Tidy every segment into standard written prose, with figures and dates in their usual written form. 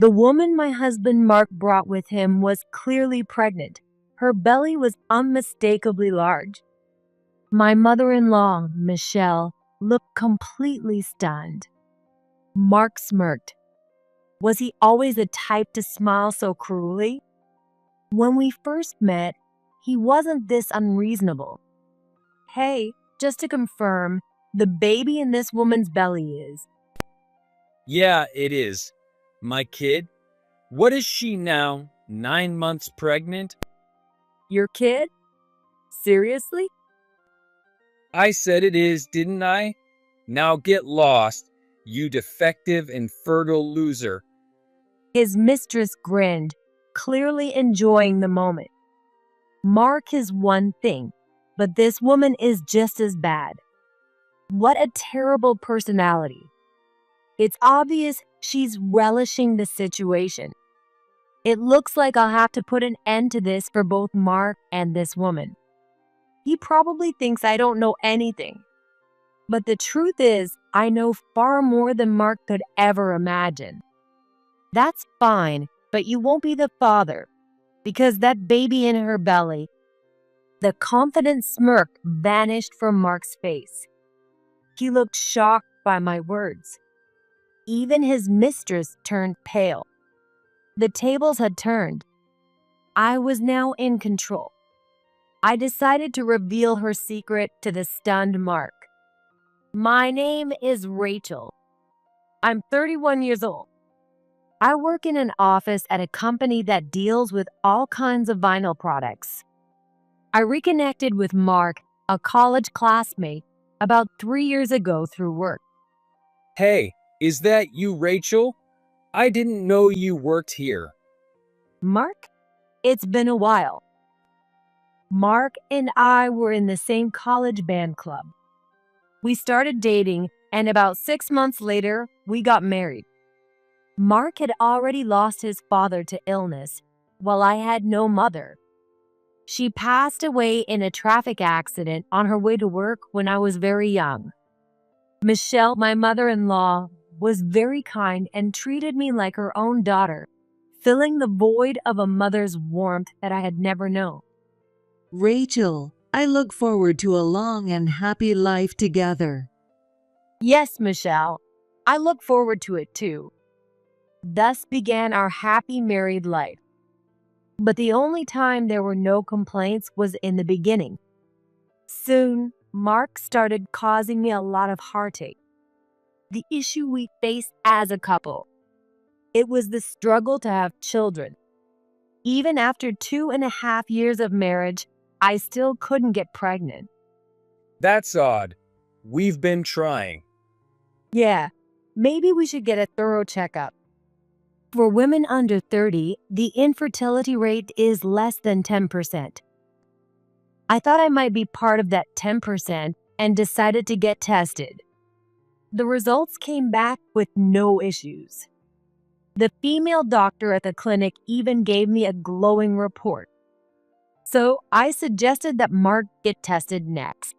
The woman my husband Mark brought with him was clearly pregnant. Her belly was unmistakably large. My mother-in-law, Michelle, looked completely stunned. Mark smirked. Was he always the type to smile so cruelly? When we first met, he wasn't this unreasonable. Hey, just to confirm, the baby in this woman's belly is. Yeah, it is. My kid? What is she now? 9 months pregnant? Your kid? Seriously? I said it is, didn't I? Now get lost, you defective, infertile loser. His mistress grinned, clearly enjoying the moment. Mark is one thing, but this woman is just as bad. What a terrible personality. It's obvious she's relishing the situation. It looks like I'll have to put an end to this for both Mark and this woman. He probably thinks I don't know anything. But the truth is, I know far more than Mark could ever imagine. That's fine, but you won't be the father, because that baby in her belly. The confident smirk vanished from Mark's face. He looked shocked by my words. Even his mistress turned pale. The tables had turned. I was now in control. I decided to reveal her secret to the stunned Mark. My name is Rachel. I'm 31 years old. I work in an office at a company that deals with all kinds of vinyl products. I reconnected with Mark, a college classmate, about 3 years ago through work. Hey, is that you, Rachel? I didn't know you worked here. Mark? It's been a while. Mark and I were in the same college band club. We started dating, and about 6 months later, we got married. Mark had already lost his father to illness, while I had no mother. She passed away in a traffic accident on her way to work when I was very young. Michelle, my mother-in-law, was very kind and treated me like her own daughter, filling the void of a mother's warmth that I had never known. Rachel, I look forward to a long and happy life together. Yes, Michelle, I look forward to it too. Thus began our happy married life. But the only time there were no complaints was in the beginning. Soon, Mark started causing me a lot of heartache. The issue we faced as a couple. It was the struggle to have children. Even after 2.5 years of marriage, I still couldn't get pregnant. That's odd. We've been trying. Yeah, maybe we should get a thorough checkup. For women under 30, the infertility rate is less than 10%. I thought I might be part of that 10% and decided to get tested. The results came back with no issues. The female doctor at the clinic even gave me a glowing report. So I suggested that Mark get tested next.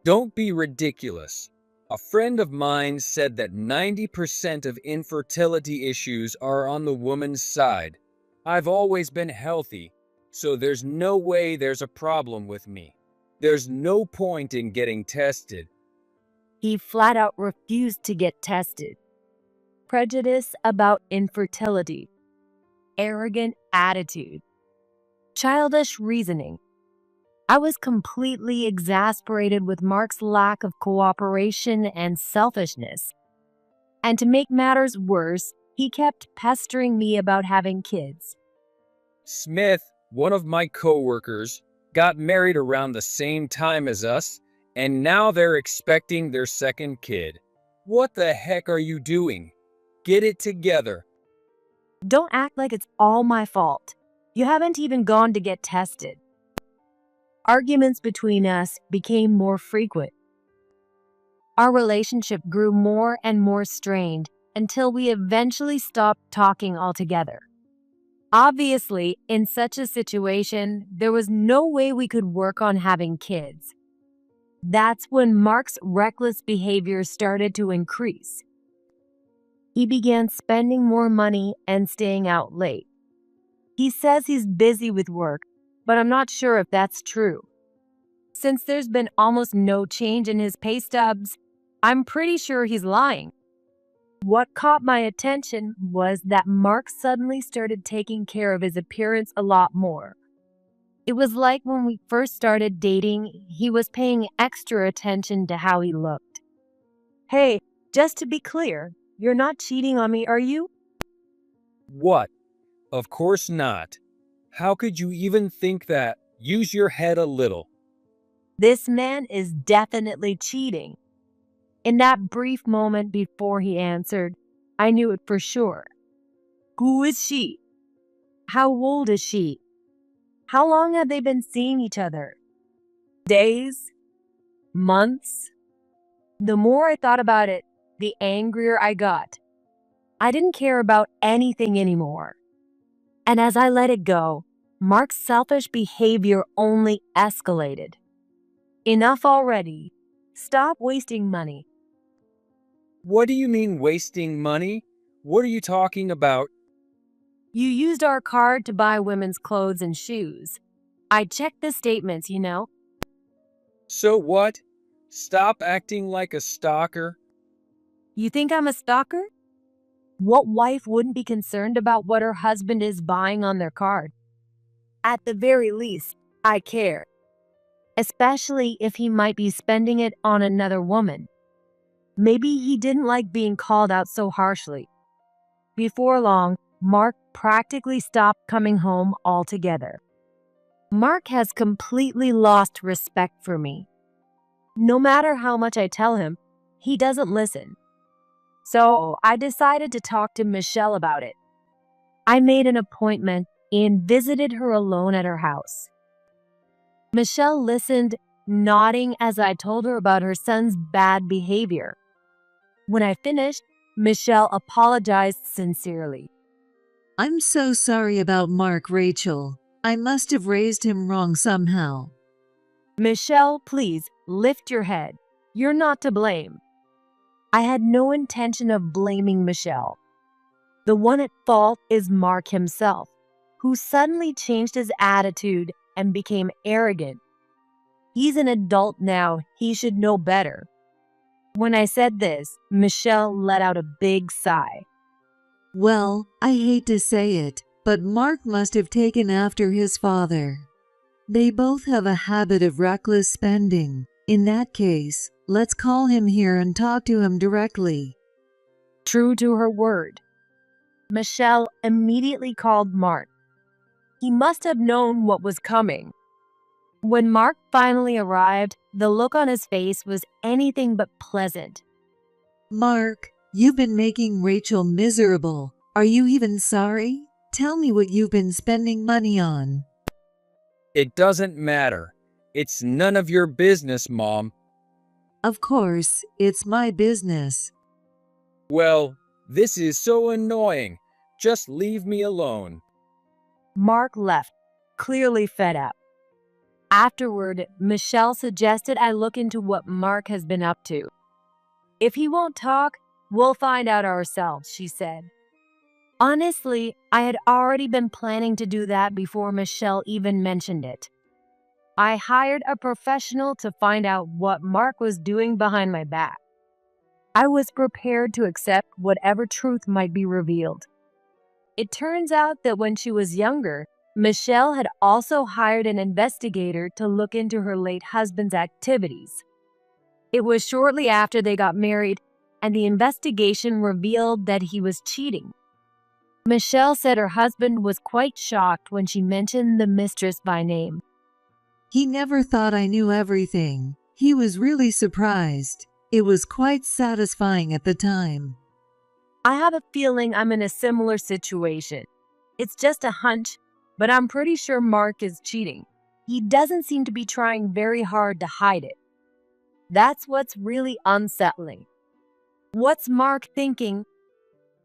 Don't be ridiculous. A friend of mine said that 90% of infertility issues are on the woman's side. I've always been healthy, so there's no way there's a problem with me. There's no point in getting tested. He flat out refused to get tested. Prejudice about infertility. Arrogant attitude. Childish reasoning. I was completely exasperated with Mark's lack of cooperation and selfishness. And to make matters worse, he kept pestering me about having kids. Smith, one of my coworkers, got married around the same time as us, and now they're expecting their second kid. What the heck are you doing? Get it together. Don't act like it's all my fault. You haven't even gone to get tested. Arguments between us became more frequent. Our relationship grew more and more strained until we eventually stopped talking altogether. Obviously, in such a situation, there was no way we could work on having kids. That's when Mark's reckless behavior started to increase. He began spending more money and staying out late. He says he's busy with work, but I'm not sure if that's true. Since there's been almost no change in his pay stubs, I'm pretty sure he's lying. What caught my attention was that Mark suddenly started taking care of his appearance a lot more. It was like when we first started dating, he was paying extra attention to how he looked. Hey, just to be clear, you're not cheating on me, are you? What? Of course not. How could you even think that? Use your head a little. This man is definitely cheating. In that brief moment before he answered, I knew it for sure. Who is she? How old is she? How long have they been seeing each other? Days? Months? The more I thought about it, the angrier I got. I didn't care about anything anymore. And as I let it go, Mark's selfish behavior only escalated. Enough already. Stop wasting money. What do you mean wasting money? What are you talking about? You used our card to buy women's clothes and shoes. I checked the statements, you know. So what? Stop acting like a stalker. You think I'm a stalker? What wife wouldn't be concerned about what her husband is buying on their card? At the very least, I care. Especially if he might be spending it on another woman. Maybe he didn't like being called out so harshly. Before long, Mark practically stopped coming home altogether. Mark has completely lost respect for me. No matter how much I tell him, he doesn't listen. So I decided to talk to Michelle about it. I made an appointment and visited her alone at her house. Michelle listened, nodding as I told her about her son's bad behavior. When I finished, Michelle apologized sincerely. I'm so sorry about Mark, Rachel. I must have raised him wrong somehow. Michelle, please lift your head. You're not to blame. I had no intention of blaming Michelle. The one at fault is Mark himself, who suddenly changed his attitude and became arrogant. He's an adult now. He should know better. When I said this, Michelle let out a big sigh. Well, I hate to say it, but Mark must have taken after his father. They both have a habit of reckless spending. In that case, let's call him here and talk to him directly. True to her word, Michelle immediately called Mark. He must have known what was coming. When Mark finally arrived, the look on his face was anything but pleasant. Mark, you've been making Rachel miserable. Are you even sorry? Tell me what you've been spending money on. It doesn't matter. It's none of your business, Mom. Of course, it's my business. Well, this is so annoying. Just leave me alone. Mark left, clearly fed up. Afterward, Michelle suggested I look into what Mark has been up to. If he won't talk, we'll find out ourselves, she said. Honestly, I had already been planning to do that before Michelle even mentioned it. I hired a professional to find out what Mark was doing behind my back. I was prepared to accept whatever truth might be revealed. It turns out that when she was younger, Michelle had also hired an investigator to look into her late husband's activities. It was shortly after they got married, and the investigation revealed that he was cheating. Michelle said her husband was quite shocked when she mentioned the mistress by name. He never thought I knew everything. He was really surprised. It was quite satisfying at the time. I have a feeling I'm in a similar situation. It's just a hunch, but I'm pretty sure Mark is cheating. He doesn't seem to be trying very hard to hide it. That's what's really unsettling. What's Mark thinking?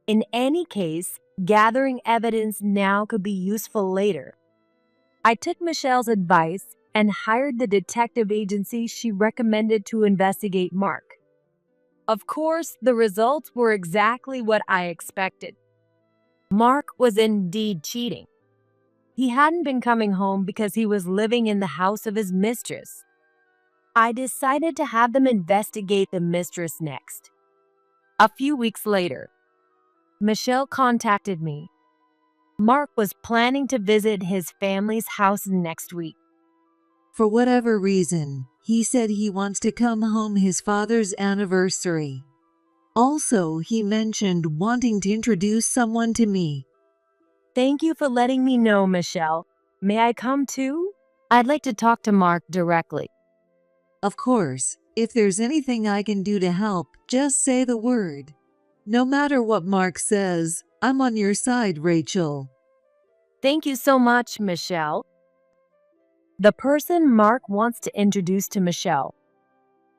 In any case, gathering evidence now could be useful later. I took Michelle's advice and hired the detective agency she recommended to investigate Mark. Of course, the results were exactly what I expected. Mark was indeed cheating. He hadn't been coming home because he was living in the house of his mistress. I decided to have them investigate the mistress next. A few weeks later, Michelle contacted me. Mark was planning to visit his family's house next week. For whatever reason, he said he wants to come home his father's anniversary. Also, he mentioned wanting to introduce someone to me. Thank you for letting me know, Michelle. May I come too? I'd like to talk to Mark directly. Of course, if there's anything I can do to help, just say the word. No matter what Mark says, I'm on your side, Rachel. Thank you so much, Michelle. The person Mark wants to introduce to Michelle.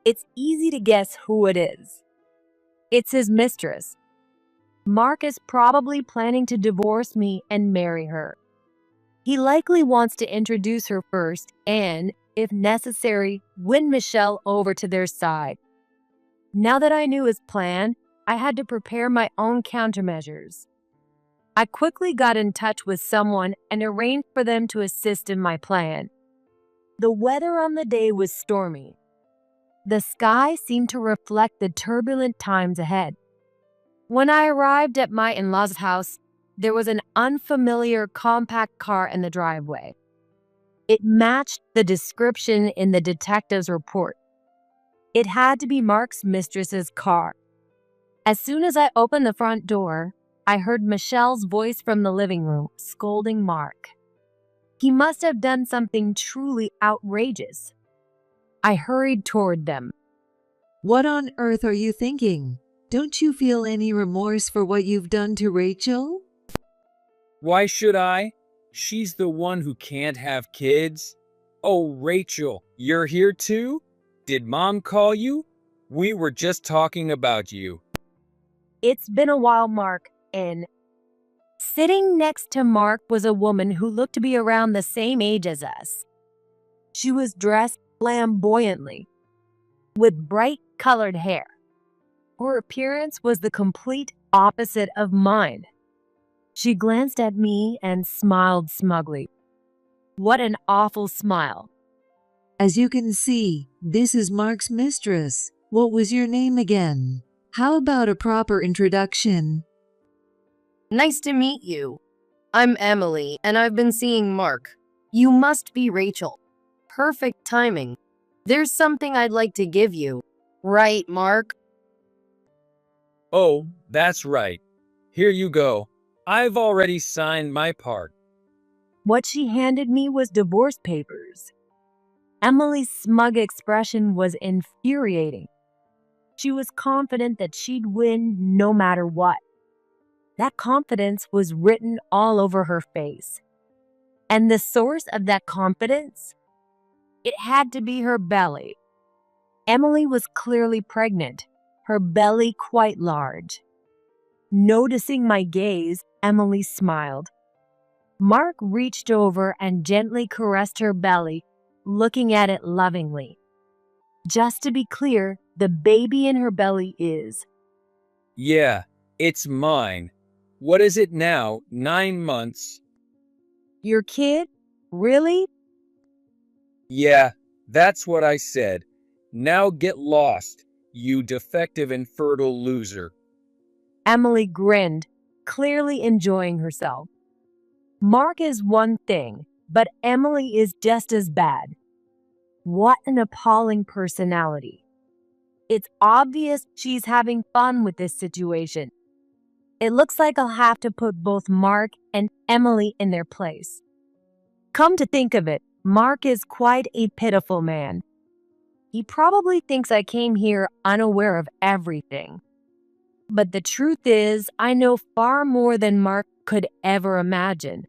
It's easy to guess who it is. It's his mistress. Mark is probably planning to divorce me and marry her. He likely wants to introduce her first and, if necessary, win Michelle over to their side. Now that I knew his plan, I had to prepare my own countermeasures. I quickly got in touch with someone and arranged for them to assist in my plan. The weather on the day was stormy. The sky seemed to reflect the turbulent times ahead. When I arrived at my in-laws' house, there was an unfamiliar compact car in the driveway. It matched the description in the detective's report. It had to be Mark's mistress's car. As soon as I opened the front door, I heard Michelle's voice from the living room, scolding Mark. He must have done something truly outrageous. I hurried toward them. What on earth are you thinking? Don't you feel any remorse for what you've done to Rachel? Why should I? She's the one who can't have kids. Oh, Rachel, you're here too? Did Mom call you? We were just talking about you. It's been a while, Mark, and sitting next to Mark was a woman who looked to be around the same age as us. She was dressed flamboyantly, with bright colored hair. Her appearance was the complete opposite of mine. She glanced at me and smiled smugly. What an awful smile. As you can see, this is Mark's mistress. What was your name again? How about a proper introduction? Nice to meet you. I'm Emily, and I've been seeing Mark. You must be Rachel. Perfect timing. There's something I'd like to give you. Right, Mark? Oh, that's right. Here you go. I've already signed my part. What she handed me was divorce papers. Emily's smug expression was infuriating. She was confident that she'd win no matter what. That confidence was written all over her face. And the source of that confidence? It had to be her belly. Emily was clearly pregnant, her belly quite large. Noticing my gaze, Emily smiled. Mark reached over and gently caressed her belly, looking at it lovingly. Just to be clear, the baby in her belly is. Yeah, it's mine. What is it now? 9 months? Your kid? Really? Yeah, that's what I said. Now get lost, you defective infertile loser. Emily grinned, clearly enjoying herself. Mark is one thing, but Emily is just as bad. What an appalling personality. It's obvious she's having fun with this situation. It looks like I'll have to put both Mark and Emily in their place. Come to think of it, Mark is quite a pitiful man. He probably thinks I came here unaware of everything. But the truth is, I know far more than Mark could ever imagine.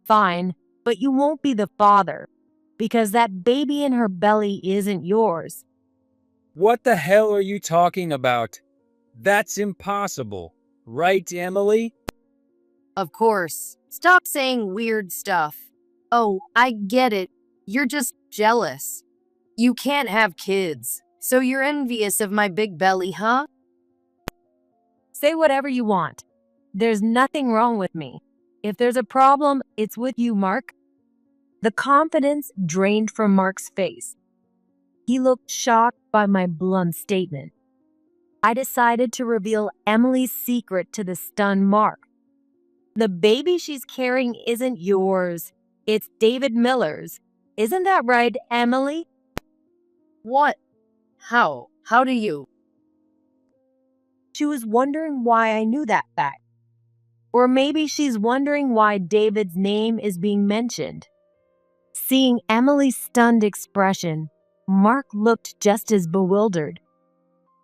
Fine, but you won't be the father, because that baby in her belly isn't yours. What the hell are you talking about? That's impossible. Right, Emily? Of course. Stop saying weird stuff. Oh, I get it. You're just jealous. You can't have kids. So you're envious of my big belly, huh? Say whatever you want. There's nothing wrong with me. If there's a problem, it's with you, Mark. The confidence drained from Mark's face. He looked shocked by my blunt statement. I decided to reveal Emily's secret to the stunned Mark. The baby she's carrying isn't yours. It's David Miller's. Isn't that right, Emily? What? How? How do you? She was wondering why I knew that fact. Or maybe she's wondering why David's name is being mentioned. Seeing Emily's stunned expression, Mark looked just as bewildered.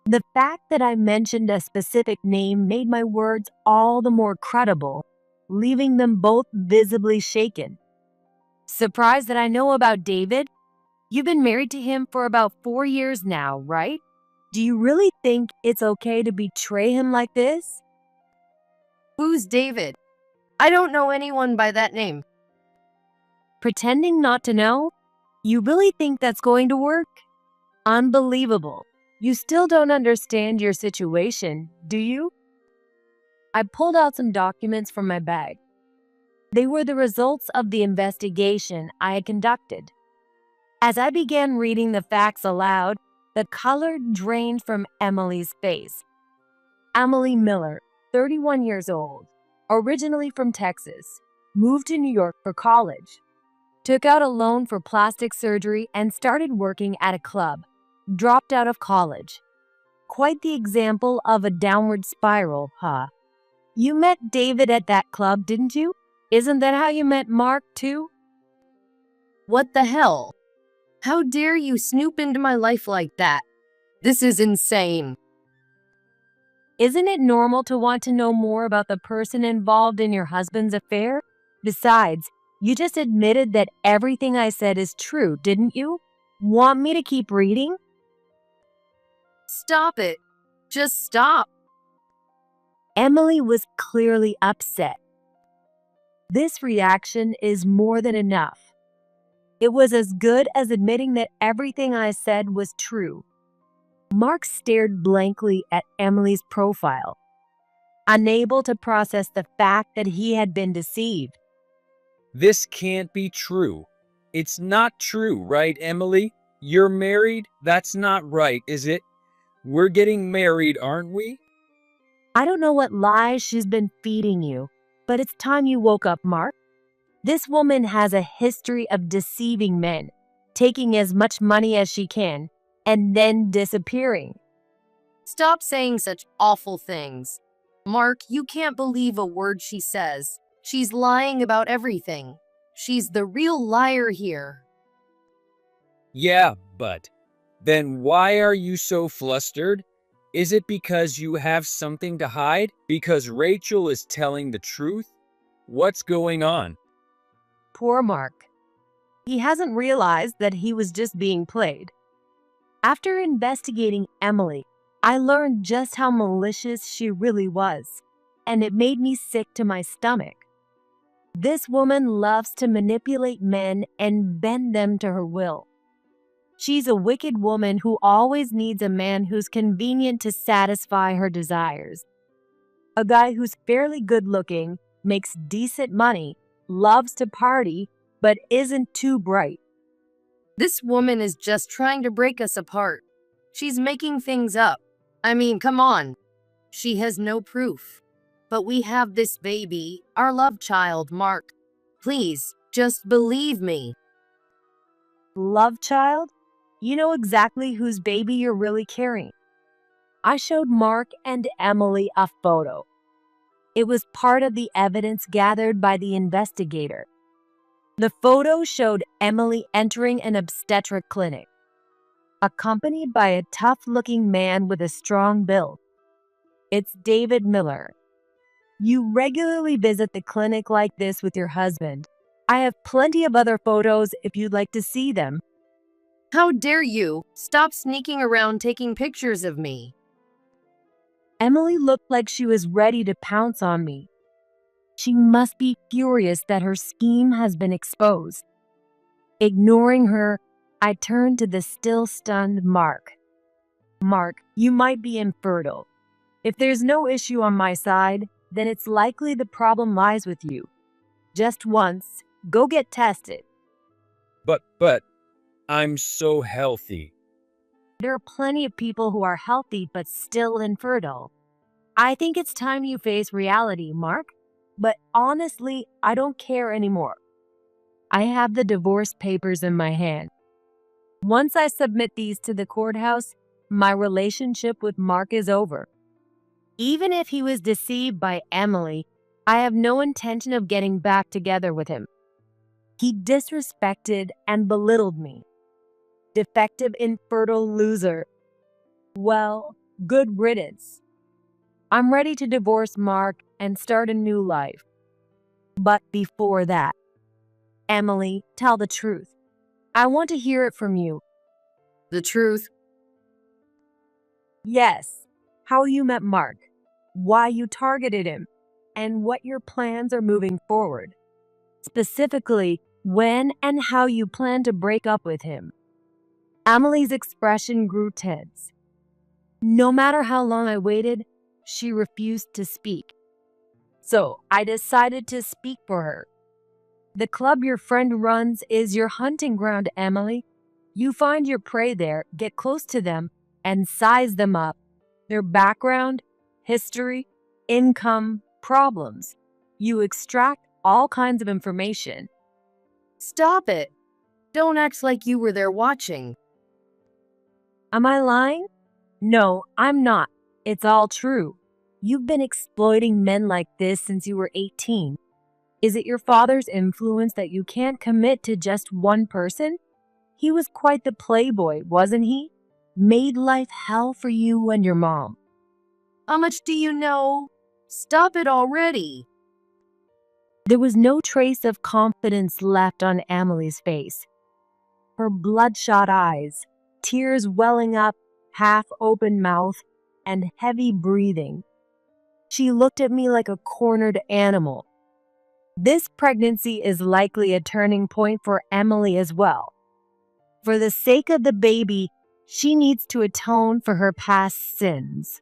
The fact that I mentioned a specific name made my words all the more credible, leaving them both visibly shaken. Surprised that I know about David? You've been married to him for about 4 years now, right? Do you really think it's okay to betray him like this? Who's David? I don't know anyone by that name. Pretending not to know? You really think that's going to work? Unbelievable. You still don't understand your situation, do you? I pulled out some documents from my bag. They were the results of the investigation I had conducted. As I began reading the facts aloud, the color drained from Emily's face. Emily Miller, 31 years old, originally from Texas, moved to New York for college, took out a loan for plastic surgery and started working at a club, dropped out of college. Quite the example of a downward spiral, huh? You met David at that club, didn't you? Isn't that how you met Mark, too? What the hell? How dare you snoop into my life like that? This is insane. Isn't it normal to want to know more about the person involved in your husband's affair? Besides, you just admitted that everything I said is true, didn't you? Want me to keep reading? Stop it. Just stop. Emily was clearly upset. This reaction is more than enough. It was as good as admitting that everything I said was true. Mark stared blankly at Emily's profile, unable to process the fact that he had been deceived. This can't be true. It's not true, right, Emily? You're married? That's not right, is it? We're getting married, aren't we? I don't know what lies she's been feeding you, but it's time you woke up, Mark. This woman has a history of deceiving men, taking as much money as she can, and then disappearing. Stop saying such awful things. Mark, you can't believe a word she says. She's lying about everything. She's the real liar here. Yeah, but then why are you so flustered? Is it because you have something to hide? Because Rachel is telling the truth? What's going on? Poor Mark. He hasn't realized that he was just being played. After investigating Emily, I learned just how malicious she really was, and it made me sick to my stomach. This woman loves to manipulate men and bend them to her will. She's a wicked woman who always needs a man who's convenient to satisfy her desires. A guy who's fairly good-looking, makes decent money, loves to party, but isn't too bright. This woman is just trying to break us apart. She's making things up. I mean, come on. She has no proof. But we have this baby, our love child, Mark. Please, just believe me. Love child? You know exactly whose baby you're really carrying. I showed Mark and Emily a photo. It was part of the evidence gathered by the investigator. The photo showed Emily entering an obstetric clinic, accompanied by a tough-looking man with a strong build. It's David Miller. You regularly visit the clinic like this with your husband. I have plenty of other photos if you'd like to see them. How dare you? Stop sneaking around taking pictures of me. Emily looked like she was ready to pounce on me. She must be furious that her scheme has been exposed. Ignoring her, I turned to the still stunned Mark. Mark, you might be infertile. If there's no issue on my side, then it's likely the problem lies with you. Just once, go get tested. But, I'm so healthy. There are plenty of people who are healthy but still infertile. I think it's time you face reality, Mark. But honestly, I don't care anymore. I have the divorce papers in my hand. Once I submit these to the courthouse, my relationship with Mark is over. Even if he was deceived by Emily, I have no intention of getting back together with him. He disrespected and belittled me. Defective, infertile loser. Well, good riddance. I'm ready to divorce Mark and start a new life. But before that, Emily, tell the truth. I want to hear it from you. The truth? Yes, how you met Mark, why you targeted him, and what your plans are moving forward. Specifically, when and how you plan to break up with him. Emily's expression grew tense. No matter how long I waited, she refused to speak. So I decided to speak for her. The club your friend runs is your hunting ground, Emily. You find your prey there, get close to them, and size them up. Their background, history, income, problems. You extract all kinds of information. Stop it. Don't act like you were there watching. Am I lying? No, I'm not. It's all true. You've been exploiting men like this since you were 18. Is it your father's influence that you can't commit to just one person? He was quite the playboy, wasn't he? Made life hell for you and your mom. How much do you know? Stop it already. There was no trace of confidence left on Emily's face. Her bloodshot eyes, tears welling up, half-open mouth, and heavy breathing. She looked at me like a cornered animal. This pregnancy is likely a turning point for Emily as well. For the sake of the baby, she needs to atone for her past sins.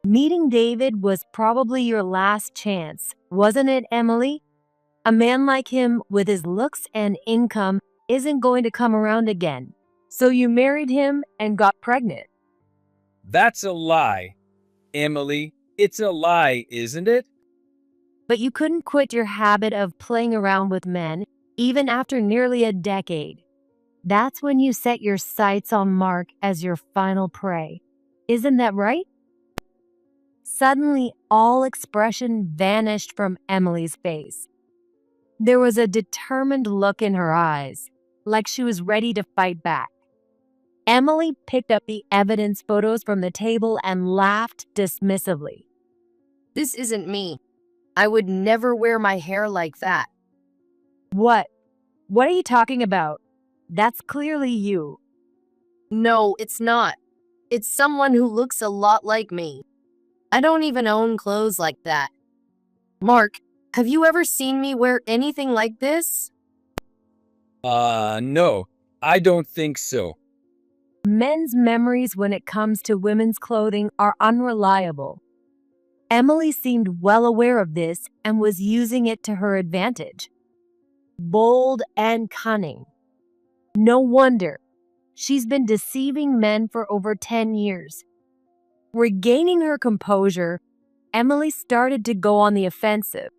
Meeting David was probably your last chance, wasn't it, Emily? A man like him with his looks and income isn't going to come around again. So you married him and got pregnant. That's a lie. Emily, it's a lie, isn't it? But you couldn't quit your habit of playing around with men, even after nearly a decade. That's when you set your sights on Mark as your final prey. Isn't that right? Suddenly, all expression vanished from Emily's face. There was a determined look in her eyes, like she was ready to fight back. Emily picked up the evidence photos from the table and laughed dismissively. This isn't me. I would never wear my hair like that. What? What are you talking about? That's clearly you. No, it's not. It's someone who looks a lot like me. I don't even own clothes like that. Mark, have you ever seen me wear anything like this? No, I don't think so. Men's memories when it comes to women's clothing are unreliable. Emily seemed well aware of this and was using it to her advantage. Bold and cunning. No wonder. She's been deceiving men for over 10 years. Regaining her composure, Emily started to go on the offensive.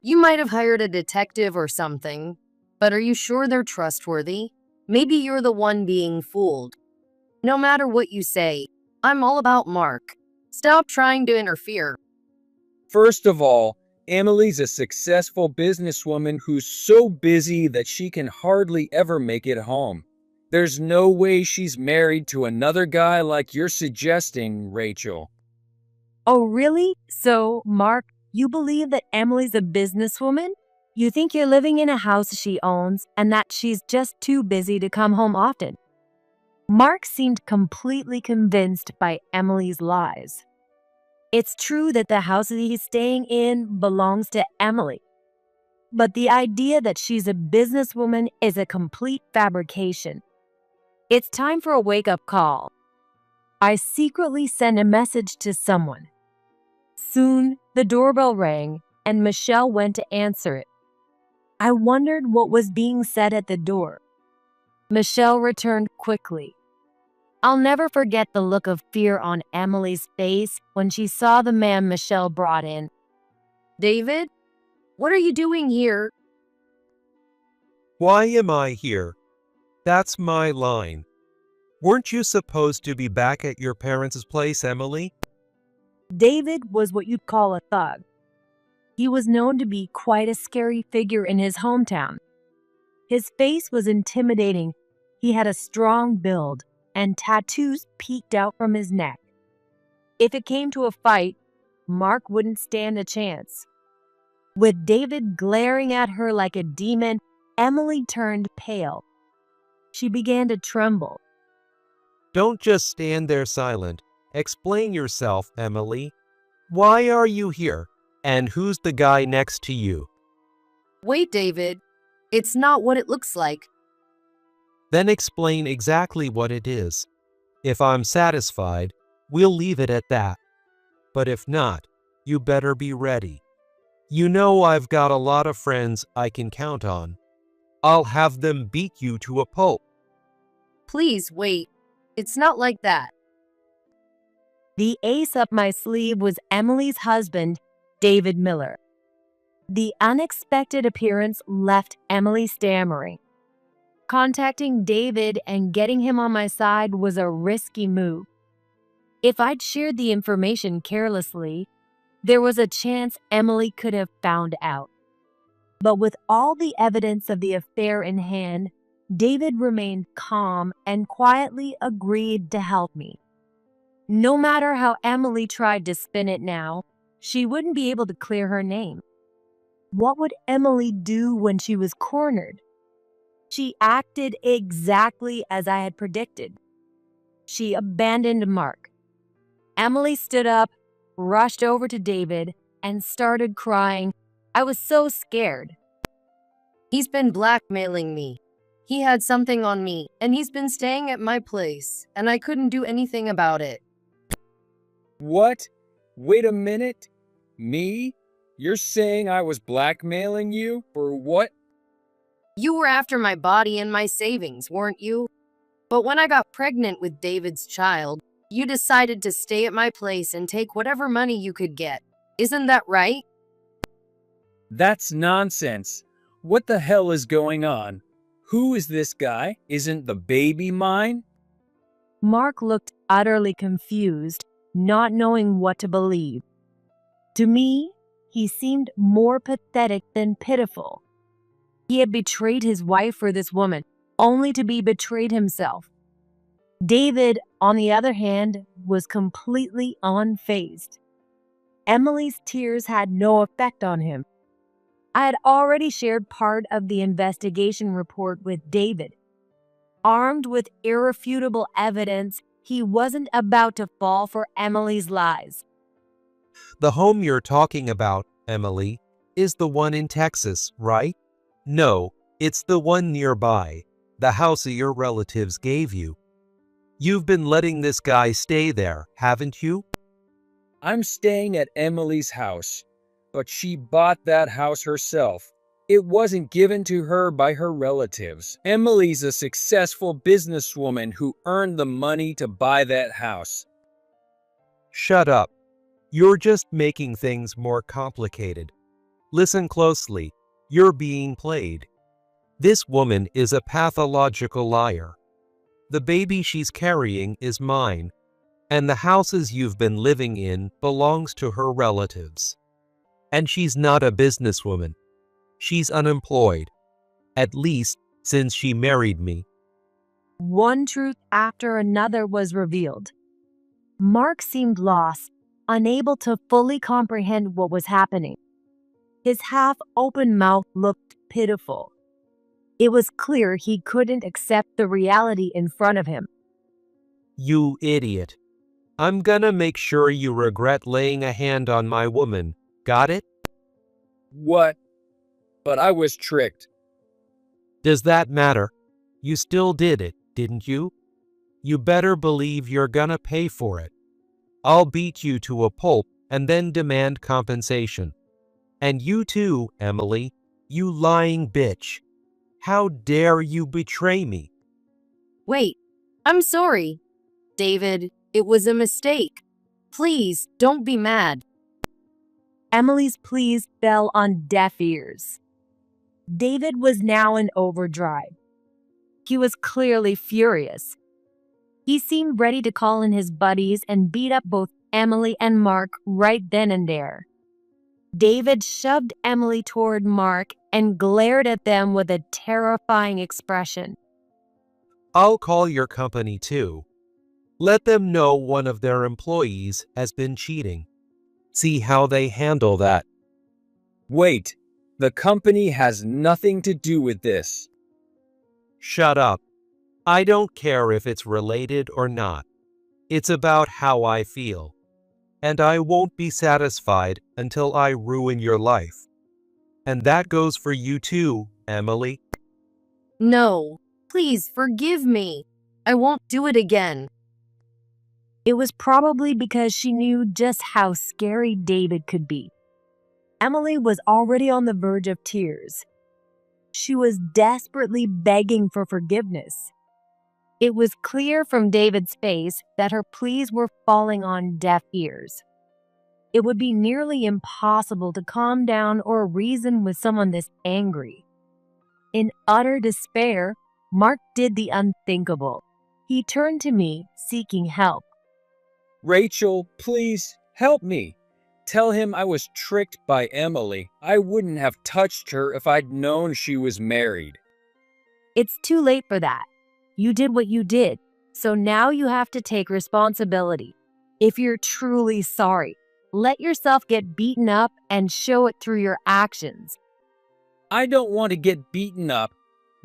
You might have hired a detective or something, but are you sure they're trustworthy? Maybe you're the one being fooled. No matter what you say, I'm all about Mark. Stop trying to interfere. First of all, Emily's a successful businesswoman who's so busy that she can hardly ever make it home. There's no way she's married to another guy like you're suggesting, Rachel. Oh, really? So, Mark, you believe that Emily's a businesswoman? You think you're living in a house she owns and that she's just too busy to come home often? Mark seemed completely convinced by Emily's lies. It's true that the house that he's staying in belongs to Emily. But the idea that she's a businesswoman is a complete fabrication. It's time for a wake-up call. I secretly sent a message to someone. Soon, the doorbell rang, and Michelle went to answer it. I wondered what was being said at the door. Michelle returned quickly. I'll never forget the look of fear on Emily's face when she saw the man Michelle brought in. David, what are you doing here? Why am I here? That's my line. Weren't you supposed to be back at your parents' place, Emily? David was what you'd call a thug. He was known to be quite a scary figure in his hometown. His face was intimidating. He had a strong build, and tattoos peeked out from his neck. If it came to a fight, Mark wouldn't stand a chance. With David glaring at her like a demon, Emily turned pale. She began to tremble. Don't just stand there silent. Explain yourself, Emily. Why are you here? And who's the guy next to you? Wait, David. It's not what it looks like. Then explain exactly what it is. If I'm satisfied, we'll leave it at that. But if not, you better be ready. You know I've got a lot of friends I can count on. I'll have them beat you to a pulp. Please wait. It's not like that. The ace up my sleeve was Emily's husband, David Miller. The unexpected appearance left Emily stammering. Contacting David and getting him on my side was a risky move. If I'd shared the information carelessly, there was a chance Emily could have found out. But with all the evidence of the affair in hand, David remained calm and quietly agreed to help me. No matter how Emily tried to spin it now, she wouldn't be able to clear her name. What would Emily do when she was cornered? She acted exactly as I had predicted. She abandoned Mark. Emily stood up, rushed over to David, and started crying. I was so scared. He's been blackmailing me. He had something on me, and he's been staying at my place, and I couldn't do anything about it. What? Wait a minute. Me? You're saying I was blackmailing you? For what? You were after my body and my savings, weren't you? But when I got pregnant with David's child, you decided to stay at my place and take whatever money you could get. Isn't that right? That's nonsense. What the hell is going on? Who is this guy? Isn't the baby mine? Mark looked utterly confused, not knowing what to believe. To me, he seemed more pathetic than pitiful. He had betrayed his wife for this woman, only to be betrayed himself. David, on the other hand, was completely unfazed. Emily's tears had no effect on him. I had already shared part of the investigation report with David. Armed with irrefutable evidence, he wasn't about to fall for Emily's lies. The home you're talking about, Emily, is the one in Texas, right? No, it's the one nearby, the house your relatives gave you. You've been letting this guy stay there, haven't you? I'm staying at Emily's house, but she bought that house herself. It wasn't given to her by her relatives. Emily's a successful businesswoman who earned the money to buy that house. Shut up. You're just making things more complicated. Listen closely. You're being played. This woman is a pathological liar. The baby she's carrying is mine, and the houses you've been living in belongs to her relatives. And she's not a businesswoman. She's unemployed, at least since she married me. One truth after another was revealed. Mark seemed lost, unable to fully comprehend what was happening. His half-open mouth looked pitiful. It was clear he couldn't accept the reality in front of him. You idiot. I'm gonna make sure you regret laying a hand on my woman. Got it? What? But I was tricked. Does that matter? You still did it, didn't you? You better believe you're gonna pay for it. I'll beat you to a pulp and then demand compensation. And you too, Emily, you lying bitch. How dare you betray me? Wait, I'm sorry. David, it was a mistake. Please, don't be mad. Emily's pleas fell on deaf ears. David was now in overdrive. He was clearly furious. He seemed ready to call in his buddies and beat up both Emily and Mark right then and there. David shoved Emily toward Mark and glared at them with a terrifying expression. I'll call your company too. Let them know one of their employees has been cheating. See how they handle that. Wait, the company has nothing to do with this. Shut up. I don't care if it's related or not. It's about how I feel. And I won't be satisfied until I ruin your life. And that goes for you too, Emily. No, please forgive me. I won't do it again. It was probably because she knew just how scary David could be. Emily was already on the verge of tears. She was desperately begging for forgiveness. It was clear from David's face that her pleas were falling on deaf ears. It would be nearly impossible to calm down or reason with someone this angry. In utter despair, Mark did the unthinkable. He turned to me, seeking help. Rachel, please help me. Tell him I was tricked by Emily. I wouldn't have touched her if I'd known she was married. It's too late for that. You did what you did, so now you have to take responsibility. If you're truly sorry, let yourself get beaten up and show it through your actions. I don't want to get beaten up.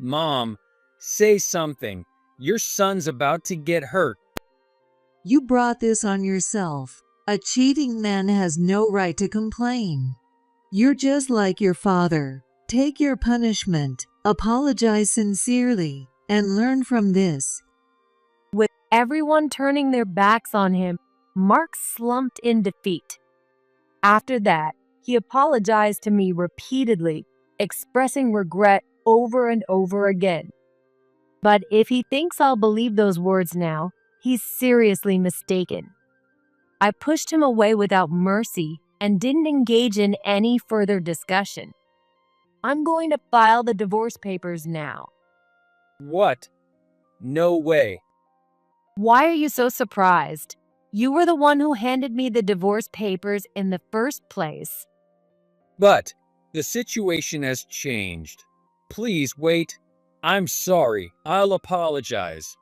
Mom, say something. Your son's about to get hurt. You brought this on yourself. A cheating man has no right to complain. You're just like your father. Take your punishment, apologize sincerely, and learn from this. With everyone turning their backs on him, Mark slumped in defeat. After that, he apologized to me repeatedly, expressing regret over and over again. But if he thinks I'll believe those words now, he's seriously mistaken. I pushed him away without mercy and didn't engage in any further discussion. I'm going to file the divorce papers now. What? No way. Why are you so surprised? You were the one who handed me the divorce papers in the first place. But the situation has changed. Please wait. I'm sorry. I'll apologize.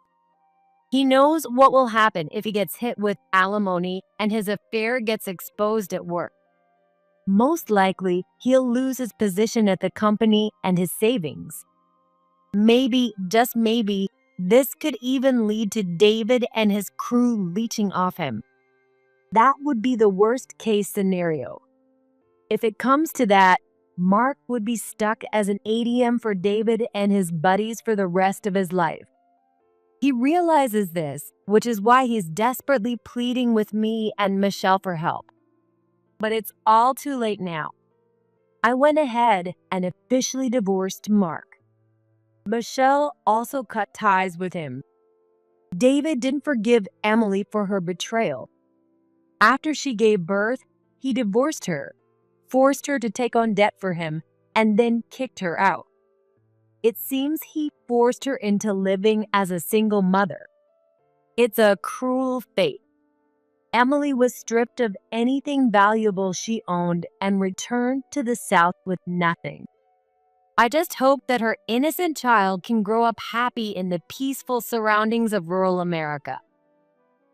He knows what will happen if he gets hit with alimony and his affair gets exposed at work. Most likely, he'll lose his position at the company and his savings. Maybe, just maybe, this could even lead to David and his crew leeching off him. That would be the worst case scenario. If it comes to that, Mark would be stuck as an ATM for David and his buddies for the rest of his life. He realizes this, which is why he's desperately pleading with me and Michelle for help. But it's all too late now. I went ahead and officially divorced Mark. Michelle also cut ties with him. David didn't forgive Emily for her betrayal. After she gave birth, he divorced her, forced her to take on debt for him, and then kicked her out. It seems he forced her into living as a single mother. It's a cruel fate. Emily was stripped of anything valuable she owned and returned to the South with nothing. I just hope that her innocent child can grow up happy in the peaceful surroundings of rural America.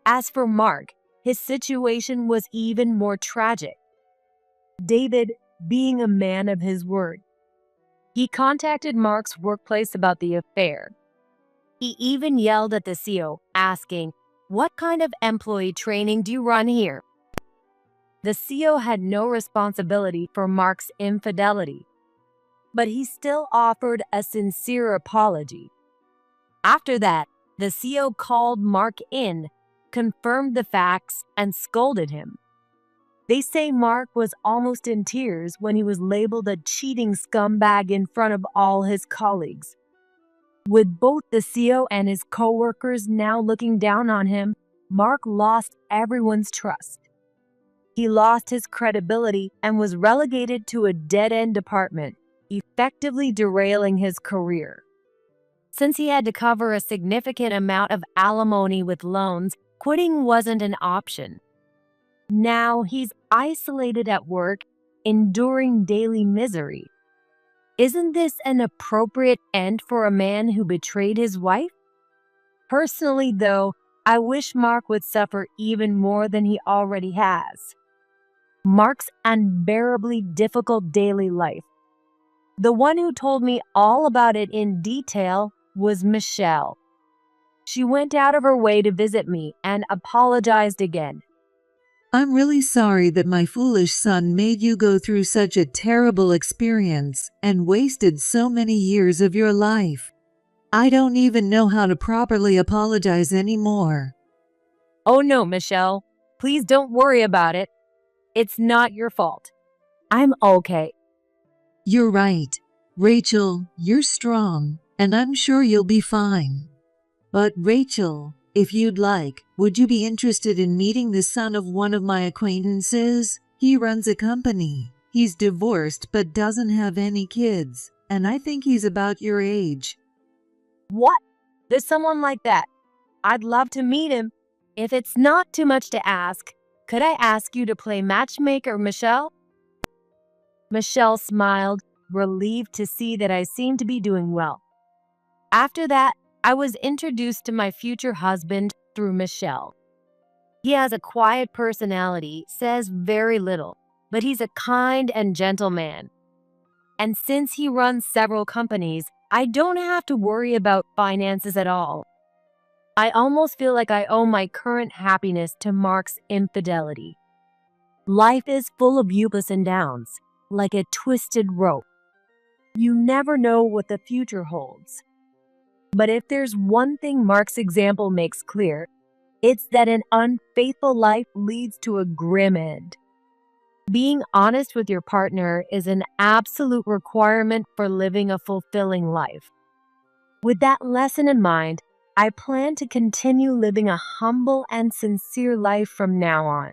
As for Mark, his situation was even more tragic. David, being a man of his word, he contacted Mark's workplace about the affair. He even yelled at the CEO, asking, "What kind of employee training do you run here?" The CEO had no responsibility for Mark's infidelity, but he still offered a sincere apology. After that, The CO called Mark in, confirmed the facts, and scolded him. They say Mark was almost in tears when he was labeled a cheating scumbag in front of all his colleagues. With both the CO and his coworkers now looking down on him, Mark lost everyone's trust. He lost his credibility and was relegated to a dead-end department, effectively derailing his career. Since he had to cover a significant amount of alimony with loans, quitting wasn't an option. Now he's isolated at work, enduring daily misery. Isn't this an appropriate end for a man who betrayed his wife? Personally, though, I wish Mark would suffer even more than he already has. Mark's unbearably difficult daily life. The one who told me all about it in detail was Michelle. She went out of her way to visit me and apologized again. I'm really sorry that my foolish son made you go through such a terrible experience and wasted so many years of your life. I don't even know how to properly apologize anymore. Oh no, Michelle. Please don't worry about it. It's not your fault. I'm okay. You're right. Rachel, you're strong, and I'm sure you'll be fine. But Rachel, if you'd like, would you be interested in meeting the son of one of my acquaintances? He runs a company. He's divorced but doesn't have any kids, and I think he's about your age. What? There's someone like that. I'd love to meet him. If it's not too much to ask, could I ask you to play matchmaker, Michelle? Michelle smiled, relieved to see that I seemed to be doing well. After that, I was introduced to my future husband through Michelle. He has a quiet personality, says very little, but he's a kind and gentle man. And since he runs several companies, I don't have to worry about finances at all. I almost feel like I owe my current happiness to Mark's infidelity. Life is full of ups and downs, like a twisted rope. You never know what the future holds. But if there's one thing Mark's example makes clear, it's that an unfaithful life leads to a grim end. Being honest with your partner is an absolute requirement for living a fulfilling life. With that lesson in mind, I plan to continue living a humble and sincere life from now on.